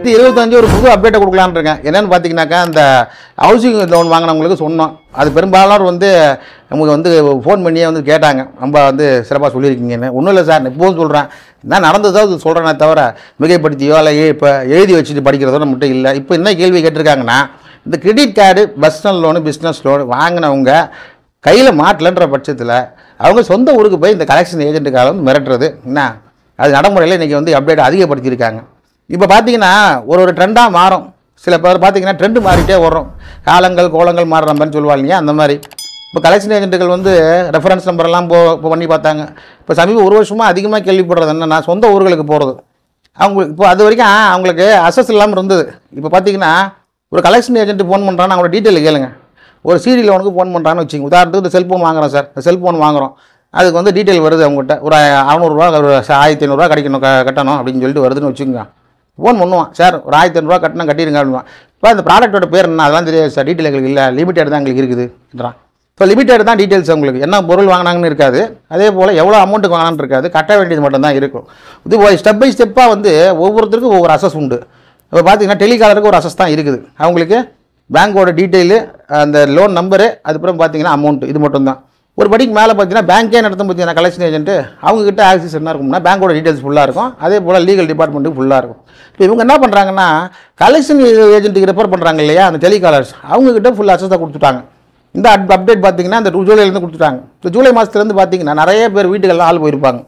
25 ஒரு புது அப்டேட்டை கொடுக்கலான்னு இருக்கேன். என்னென்னு பார்த்தீங்கன்னாக்கா, அந்த ஹவுசிங் லோன் வாங்கினவங்களுக்கு சொன்னோம். அது பெரும்பாலானோர் வந்து நமக்கு வந்து ஃபோன் பண்ணியே வந்து கேட்டாங்க, ரொம்ப வந்து சிறப்பாக சொல்லியிருக்கீங்கன்னு. ஒன்றும் இல்லை சார், இப்போவும் சொல்கிறேன், என்ன நடந்ததோ அது சொல்கிறேனே தவிர மிகைப்படுத்தியோ இல்லை இப்போ எழுதி வச்சுட்டு படிக்கிறதோ நம்மகிட்ட இல்லை. இப்போ என்ன கேள்வி கேட்டிருக்காங்கன்னா, இந்த credit card, personal loan, business loan வாங்கினவங்க கையில் மாட்டலன்ற பட்சத்தில் அவங்க சொந்த ஊருக்கு போய் இந்த கலெக்ஷன் ஏஜென்ட்டுக்காக வந்து மிரட்டுறது என்ன, அது நடைமுறையில் இன்றைக்கி வந்து அப்டேட் அதிகப்படுத்தியிருக்காங்க. இப்போ பார்த்தீங்கன்னா ஒரு ட்ரெண்டாக மாறும். சில பேர் பார்த்தீங்கன்னா ட்ரெண்டு மாறிட்டே வரும். காலங்கள் கோலங்கள் மாறுற மாதிரி சொல்லுவாங்க இல்லையா, அந்த மாதிரி. இப்போ கலெக்ஷன் ஏஜென்ட்டுகள் வந்து ரெஃபரன்ஸ் நம்பரெல்லாம் இப்போ பண்ணி பார்த்தாங்க. இப்போ சமீப ஒரு வருஷமாக அதிகமாக கேள்விப்படுறது என்னென்னா, சொந்த ஊர்களுக்கு போகிறது. அவங்களுக்கு இப்போ அது வரைக்கும் அவங்களுக்கு அசஸ் இல்லாமல் இருந்தது. இப்போ பார்த்தீங்கன்னா ஒரு கலெக்ஷன் ஏஜென்ட்டு ஃபோன் பண்ணுறான்னு அவங்களோட டீட்டெயில் கேளுங்க. ஒரு சிடி லோனுக்கு ஃபோன் பண்ணுறான்னு வச்சுங்க. உதாரணத்துக்கு இந்த செல்ஃபோன் வாங்குகிறோம் சார், இந்த செல்ஃபோன் வாங்குகிறோம், அதுக்கு வந்து டீட்டெயில் வருது அவங்ககிட்ட. ஒரு 600 ஒரு 1500 கிடைக்கணும், கட்டணும் அப்படின்னு சொல்லிட்டு வருதுன்னு வச்சுக்கோங்க. ஃபோன் பண்ணுவான், சார் ஒரு 1500 கட்டணும், கட்டிடுங்க அப்படின்வான். இப்போ அந்த ப்ராடக்ட்டோட பேர் என்ன அதெல்லாம் தெரியாது சார், டீட்டெயில் எங்களுக்கு இல்லை, லிமிட்டட் தான் எங்களுக்கு இருக்குதுன்றான். ஸோ லிமிட்டட் தான் டீட்டெயில்ஸ் உங்களுக்கு, என்ன பொருள் வாங்கினாங்கன்னு இருக்காது, அதே போல் எவ்வளோ அமௌண்ட்டுக்கு வாங்கினான்னு இருக்காது, கட்ட வேண்டியது மட்டும்தான் இருக்கும். இது ஸ்டெப் பை ஸ்டெப்பாக வந்து ஒவ்வொருத்தருக்கும் ஒவ்வொரு அசஸ் உண்டு. இப்போ பார்த்தீங்கன்னா டெலிகாலருக்கு ஒரு அசஸ் தான் இருக்குது. அவங்களுக்கு பேங்க்கோட டீட்டெயிலு, அந்த லோன் நம்பரு, அதுக்கப்புறம் பார்த்தீங்கன்னா அமௌண்ட்டு, இது மட்டும்தான். ஒரு படிக்கு மேலே பார்த்தீங்கன்னா பேங்க்கே நடத்தும் பார்த்தீங்கன்னா கலெக்ஷன் ஏஜென்ட்டு, அவங்ககிட்ட ஆக்சஸ் என்ன இருக்கும்னா பேங்க்கோட டீட்டெயில்ஸ் ஃபுல்லாக இருக்கும். அதே போல் லீகல் டிபார்ட்மெண்ட்டுக்கு ஃபுல்லாக இருக்கும். இப்போ இவங்க என்ன பண்ணுறாங்கன்னா, கலெக்ஷன் ஏஜென்ட்டுக்கு ரெஃபர் பண்ணுறாங்க இல்லையா, அந்த டெலிகாலர்ஸ், அவங்ககிட்ட ஃபுல் அசஸ் தான் கொடுத்துட்டாங்க. இந்த அப்டேட் பார்த்தீங்கன்னா இந்த ஜூலைலேருந்து கொடுத்துட்டாங்க. இப்போ ஜூலை மாதத்துலேருந்து பார்த்தீங்கன்னா நிறைய பேர் வீட்டுக்கெல்லாம் ஆள் போயிருப்பாங்க.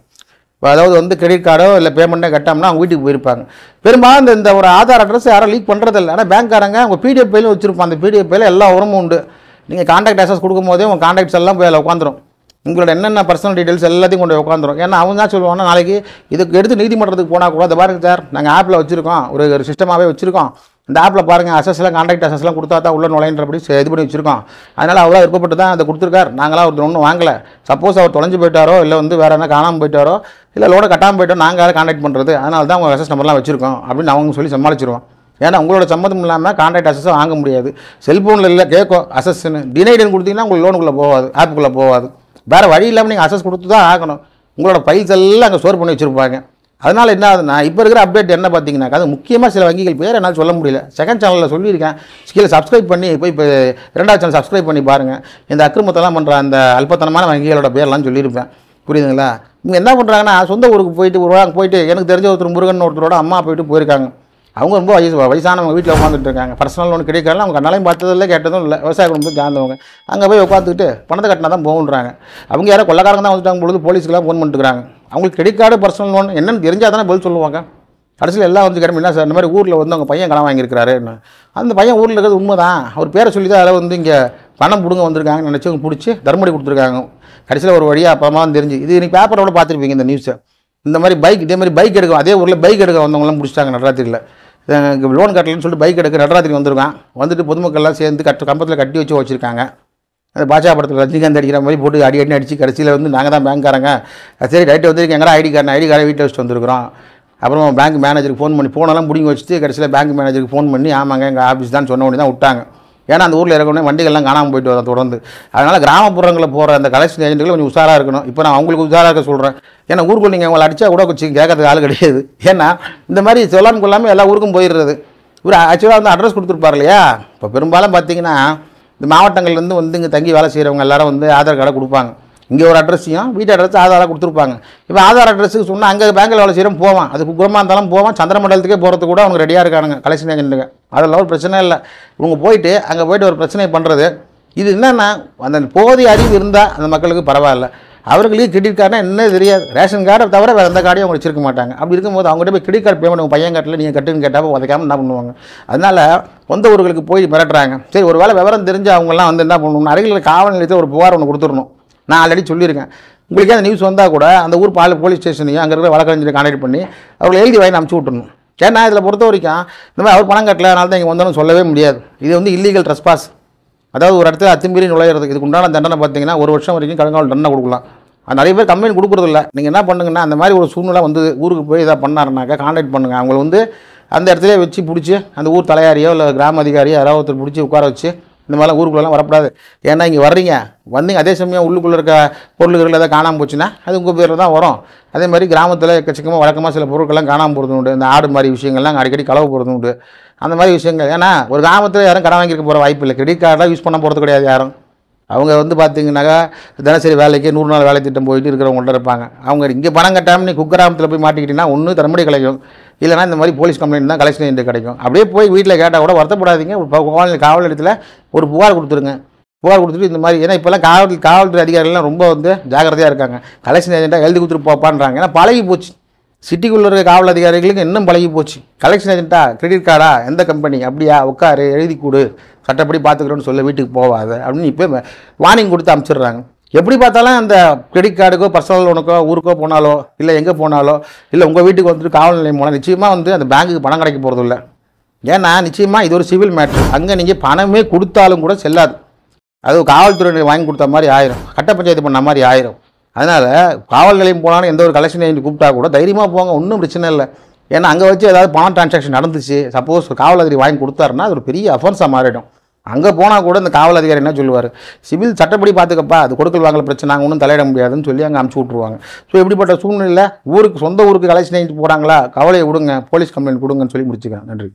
அதாவது வந்து கிரெடிட் கார்டோ இல்லை பேமெண்ட்டே கட்டாமல் அவங்க வீட்டுக்கு போயிருப்பாங்க. பெரும்பாலும் இந்த ஒரு ஆதார் அட்ரஸ் யாரும் லீக் பண்ணுறதில்ல. ஆனால் பேங்க்காரங்க அவங்க பிடிஎஃப் ஃபைலும் வச்சுருப்பாங்க. அந்த பிடிஎஃப் ஃபைல எல்லா உரமும் உண்டு. நீங்கள் கான்டாக்ட் அசஸ் கொடுக்கும் போதே உங்கள் கான்டாக்ட்ஸ் எல்லாம் போய் அதில் உட்காந்துரும். உங்களோட என்னென்ன பர்சனல் டீட்டெயில்ஸ் எல்லாத்தையும் கொண்டு உட்காந்துரும். ஏன்னா அவங்க தான் சொல்லுவாங்கன்னா, நாளைக்கு இதுக்கு எடுத்து நீதிமன்றத்துக்கு போனால் கூட, அதை பாருங்கள் சார், நாங்கள் ஆப்பில் வச்சுருக்கோம், ஒரு சிஸ்டமாகவே வச்சுருக்கோம், இந்த ஆப்பில் பாருங்கள் அசஸ்லாம் கான்டாக்ட் அசஸ்லாம் கொடுத்தா தான் உள்ள நுழைன்றபடி இது பண்ணி வச்சுருக்கோம். அதனால் அவ்வளோ விருப்பப்பட்டு தான் அதை கொடுத்துருக்கார், நாங்களாம் ஒருத்தர் ஒன்றும் வாங்கலை. சப்போஸ் அவர் தொலைஞ்சு போயிட்டாரோ இல்லை வந்து வேறு என்ன காணாமல் போயிட்டாரோ இல்லை லோனை கட்டாமல் போயிட்டோ நாங்கள் யாரும் கான்டாக்ட் பண்ணுறது, அதனால தான் உங்கள் அசஸ் நம்பர்லாம் வச்சுருக்கோம் அப்படின்னு அவங்க சொல்லி சமாளிச்சிருவோம். ஏன்னா உங்களோட சம்மதம் இல்லாமல் கான்டாக்ட் அசஸை வாங்க முடியாது. செல்ஃபோனில் இல்லை கேட்கும் அசஸ்ன்னு, டினைடுன்னு கொடுத்தீங்கன்னா உங்களுக்கு லோனுக்குள்ளே போகாது, ஆப்புக்குள்ளே போகாது. வேறு வழி இல்லாமல் நீங்கள் அசஸ் கொடுத்து தான் ஆகணும். உங்களோட ஃபைல்ஸ் எல்லாம் அங்கே ஸ்டோர் பண்ணி வச்சுருப்பாங்க. அதனால் என்ன ஆகுதுன்னா, இப்போ இருக்கிற அப்டேட் என்ன பார்த்தீங்கன்னாக்கா, அது முக்கியமாக சில வங்கிகள் பேர் என்னால் சொல்ல முடியல, செகண்ட் சேனலில் சொல்லியிருக்கேன், கீழே சப்ஸ்கிரைப் பண்ணி போய் இப்போ 2வது சேனல் சப்ஸ்கிரைப் பண்ணி பாருங்கள். இந்த அக்கிரமத்தெல்லாம் பண்ணுற அந்த அல்பத்தனமான வங்கிகளோட பேர்லாம் சொல்லியிருப்பேன், புரியுதுங்களா? இவங்க என்ன பண்ணுறாங்கன்னா, சொந்த ஊருக்கு போயிட்டு எனக்கு தெரிஞ்ச ஒருத்தர் முருகன் ஒருத்தரோட அம்மா போயிருக்காங்க. அவங்க ரொம்ப வயசானவங்க வீட்டில் உட்காந்துட்டு இருக்காங்க. பர்சனல் லோன் கிடைக்காது, அவங்க கண்ணாலையும் பார்த்ததில்லை கேட்டதும் இல்லை, விவசாய குடும்பத்தை சார்ந்தவங்க. அங்கே போய் உட்காந்துக்கிட்டு பணத்தை கட்டினா தான் போகுன்றாங்க. அவங்க யாரோ கொள்ளக்காரங்க தான் வந்துட்டாங்க பொழுது போலீஸுக்கெல்லாம் ஃபோன் பண்ணிட்டுருக்காங்க. அவங்களுக்கு கிரெடிட் கார்டு, பர்சனல் லோன் என்னென்னு தெரிஞ்சால் தானே பதில் சொல்லுவாங்க. கடைசியில் எல்லாம் வந்து கிளம்பி, என்ன சார் இந்த மாதிரி ஊரில் வந்து அவங்க பையன் கடன் வாங்கியிருக்கிறாரு, அந்த பையன் ஊரில் இருக்கிறது உண்மை தான், அவர் பேரை சொல்லி தான் அதில் வந்து இங்கே பணம் பிடுங்க வந்திருக்காங்கன்னு நினச்சி அவங்க பிடிச்சி தர்மடி கொடுத்துருக்காங்க. கடைசியில் ஒரு வழியாக அப்பமா தெரிஞ்சு, இது நீங்கள் பேப்பரோட பார்த்துருப்பீங்க இந்த நியூஸை. இந்த மாதிரி இதே மாதிரி பைக் எடுக்கும், அதே ஊரில் பைக் எடுக்க வந்தவங்களாம் பிடிச்சிட்டாங்க நடராத்திரியில். லோன் கட்டலன்னு சொல்லிட்டு பைக் எடுக்க நடராத்திரி வந்திருக்கான். வந்துட்டு பொதுமக்கள்லாம் சேர்ந்து கம்பத்தில் கட்டி வச்சுருக்காங்க. அந்த பாஜா படத்தில் ரஜினிகாந்த் அடிக்கிற மாதிரி போட்டு அடிச்சு கடைசியில் வந்து நாங்கள் தான் பேங்க்காரங்க, சரி ரைட்டு வந்திருக்கு, எங்கடா ஐடி கார்டை வீட்டில் வச்சுட்டு வந்துருக்குறோம். அப்புறம் பேங்க் மேனேஜருக்கு ஃபோன் பண்ணி ஃபோனெல்லாம் பிடிங்கி வச்சுட்டு கடைசியில் பேங்க் மேனேஜருக்கு ஃபோன் பண்ணி, ஆமாங்க எங்கள் ஆஃபீஸ் தான் சொன்ன உடனே தான் விட்டாங்க. ஏன்னா அந்த ஊரில் இருக்கணும் வண்டிகள்லாம் காணாமல் போயிட்டு வர தொடர்ந்து. அதனால் கிராமப்புறங்களில் போகிற அந்த கலெக்ஷன் ஏஜென்ட்டுகள் கொஞ்சம் உஷாராக இருக்கணும். இப்போ நான் அவங்களுக்கு உஷாராக இருக்க சொல்கிறேன். ஏன்னா ஊருக்குள்ள நீங்கள் அவங்களை அடித்தா கூட வச்சு கேட்கறதுக்கு ஆள் கிடையாது. ஏன்னா இந்த மாதிரி சொல்லாமல் கொள்ளாமல் எல்லா ஊருக்கும் போயிடுறது. இவர் ஆக்சுவலாக வந்து அட்ரஸ் கொடுத்துருப்பார் இல்லையா. இப்போ பெரும்பாலும் பார்த்தீங்கன்னா இந்த மாவட்டங்கள்லேருந்து வந்து இங்கே தங்கி வேலை செய்கிறவங்க எல்லாரும் வந்து ஆதார் கார்டை கொடுப்பாங்க. இங்கே ஒரு அட்ரஸையும் வீட்டு அட்ரஸ் ஆதாராக கொடுத்துருப்பாங்க. இப்போ ஆதார் அட்ரஸுக்கு சொன்னால் அங்கே பேங்கில் வேலை செய்கிறோம் போவான், அது குரமாக இருந்தாலும் போவான், சந்திரமண்டலத்துக்கே போகிறதுக்கு கூட அவங்க ரெடியாக இருக்கானுங்க கலெக்ஷன் ஏஜென்ட்டுங்க. அதெல்லாம் ஒரு பிரச்சனை இல்லை. இவங்க போயிட்டு அங்கே போய்ட்டு ஒரு பிரச்சனை பண்ணுறது. இது என்னென்னா, அந்த போதிய அறிவு இருந்தால் அந்த மக்களுக்கு பரவாயில்ல. அவர்களுக்கு கிரெடிட் கார்டுனா என்ன தெரியாது, ரேஷன் கார்டை தவிர வேறு எந்த கார்டையும் அவங்க வச்சிருக்க மாட்டாங்க. அப்படி இருக்கும்போது அவங்ககிட்ட போய் கிரெடிட் கார்டு பேமெண்ட் உங்கள் பையன் காட்டில் நீங்கள் கட்டுன்னு கேட்டால் உதைக்காமல் என்ன பண்ணுவாங்க. அதனால் சொந்த ஊர்களுக்கு போய் மிரட்டுறாங்க. சரி ஒரு வேளை விவரம் தெரிஞ்சு அவங்கெல்லாம் வந்து என்ன பண்ணணும், அருகில் காவல் நிலையத்தில் ஒரு புகார் ஒன்று கொடுத்துடணும். நான் ஆல்ரெடி சொல்லியிருக்கேன். உங்களுக்கே அந்த நியூஸ் வந்தால் கூட அந்த ஊர் போலீஸ் ஸ்டேஷனையும் அங்கே இருக்கிற வழக்கறிஞரை கான்டாக்ட் பண்ணி அவங்களை எழுதி வாங்கி அனுப்பிச்சி விட்டுணும். ஏன்னா இதில் பொறுத்த வரைக்கும் இந்த மாதிரி அவர் பணம் கட்டல அதனால தான் இங்கே வந்தோன்னு சொல்லவே முடியாது. இது வந்து இல்லீகல் ட்ரெஸ்பாஸ், அதாவது ஒரு இடத்துல அத்துமீறி நுழையிறதுக்கு. இதுக்கு உண்டான தண்டனை பார்த்தீங்கன்னா 1 வருஷம் வரைக்கும் கடுங்காவல் தண்டனை கொடுக்கலாம். அது நிறைய பேர் கம்ப்ளைண்ட் கொடுக்குறதில்ல. நீங்கள் என்ன பண்ணுங்கன்னா, அந்த மாதிரி ஒரு சூழ்நிலை வந்து ஊருக்கு போய் இதாக பண்ணாருனாக்கா கான்டாக்ட் பண்ணுங்கள். அவங்களை வந்து அந்த இடத்துல வச்சு பிடிச்சி அந்த ஊர் தலையாரியோ இல்லை கிராம அதிகாரியோ யாராவது ஒருத்தர் பிடிச்சி உட்கார வச்சு இந்த மாதிரிலாம் ஊருக்குள்ளெல்லாம் வரக்கூடாது. ஏன்னா இங்கே வர்றீங்க வந்தீங்க, அதே சமயம் உள்ளுக்குள்ளே இருக்க பொருள்கள் ஏதாவது காணாமல் போச்சுன்னா அது உங்கள் பேரில் தான் வரும். அதே மாதிரி கிராமத்தில் எக்கச்சக்கமாக வழக்கமாக சில பொருட்கள்லாம் காணாமல் போகிறது உண்டு. இந்த ஆடு மாதிரி விஷயங்கள்லாம் அடிக்கடி களவு போகிறது உண்டு. அந்த மாதிரி விஷயங்கள். ஏன்னா ஒரு கிராமத்தில் யாரும் கடன் வாங்கியிருக்க போகிற வாய்ப்பு இல்லை. கிரெடிட் கார்டெலாம் யூஸ் பண்ண போகிறது கிடையாது யாரும். அவங்க வந்து பார்த்தீங்கன்னாக்கா தினசரி வேலைக்கு 100 நாள் வேலை திட்டம் போயிட்டு இருக்கிறவங்கள்ட்ட இருப்பாங்க. அவங்க இங்கே பணம் கட்டாமல் நீ குக்கிராமத்தில் போய் மாட்டிக்கிட்டீங்கன்னா ஒன்று தள்ளுபடி கிடைக்கும், இல்லைனா இந்த மாதிரி போலீஸ் கம்ப்ளைண்ட் தான் கலெக்ஷன் ஏஜென்ட் கிடைக்கும். அப்படியே போய் வீட்டில் கேட்டால் கூட வருத்தப்படாதீங்க, காவல் நிலையத்தில் ஒரு புகார் கொடுத்துருங்க. புகார் கொடுத்துட்டு இந்த மாதிரி, ஏன்னா இப்போல்லாம் காவல்துறை அதிகாரிகள்லாம் ரொம்ப வந்து ஜாக்கிரதையாக இருக்காங்க. கலெக்ஷன் ஏஜென்ட்டாக எழுதி கொடுத்துட்டு போப்பான்றாங்க. ஏன்னா பழகி போச்சு, சிட்டிக்குள்ளே இருக்க காவல் அதிகாரிகளுக்கு இன்னும் பழகி போச்சு. கலெக்ஷன் ஏஜென்ட்டா, கிரெடிட் கார்டா, எந்த கம்பெனி, அப்படியா, உட்காரு, எழுதி கொடு, சட்டப்படி பார்த்துக்கிறோன்னு சொல்ல வீட்டுக்கு போகாத அப்படின்னு இப்போ வார்னிங் கொடுத்து அனுப்பிச்சிடுறாங்க. எப்படி பார்த்தாலும் அந்த கிரெடிட் கார்டுக்கோ பர்சனல் லோனுக்கோ ஊருக்கோ போனாலோ இல்லை எங்கே போனாலோ இல்லை உங்கள் வீட்டுக்கு வந்துட்டு காவல் நிலையம் போனால் நிச்சயமாக வந்து அந்த பேங்க்குக்கு பணம் கிடைக்க போகிறது இல்லை. ஏன்னா நிச்சயமாக இது ஒரு சிவில் மேட்ரு. அங்கே நீங்கள் பணமே கொடுத்தாலும் கூட செல்லாது. அது காவல்துறை வாங்கி கொடுத்த மாதிரி ஆயிரும், கட்ட பஞ்சாயத்து பண்ண மாதிரி ஆயிரும். அதனால் காவல் நிலையம் போனாலும் எந்த ஒரு கலெக்ஷன் ஏஜென்ட் கூப்பிட்டா கூட தைரியமாக போங்க, ஒன்றும் பிரச்சனை இல்லை. ஏன்னா அங்கே வச்சு ஏதாவது பணம் டிரான்சாக்ஷன் நடந்துச்சு, சப்போஸ் காவல் அதிகாரி வாங்கி கொடுத்தாருன்னா அது ஒரு பெரிய அஃபென்ஸாக மாறிடும். அங்கே போனால் கூட இந்த காவல் அதிகாரி என்ன சொல்லுவார், சிவில் சட்டப்படி பார்த்துக்கப்பா, அது கொடுக்கல் வாங்கல பிரச்சனை, நாங்கள் ஒன்றும் தலையிட முடியாதுன்னு சொல்லி அங்கே அமுச்சு விட்ருவாங்க. ஸோ இப்படிப்பட்ட சூழ்நிலையில் ஊருக்கு சொந்த ஊருக்கு கலெக்ஷன் ஏஜென்ட் போகிறாங்களா, கவலையை விடுங்க, போலீஸ் கம்ப்ளைண்ட் கொடுங்கன்னு சொல்லி முடிச்சுக்கிறேன். நன்றி.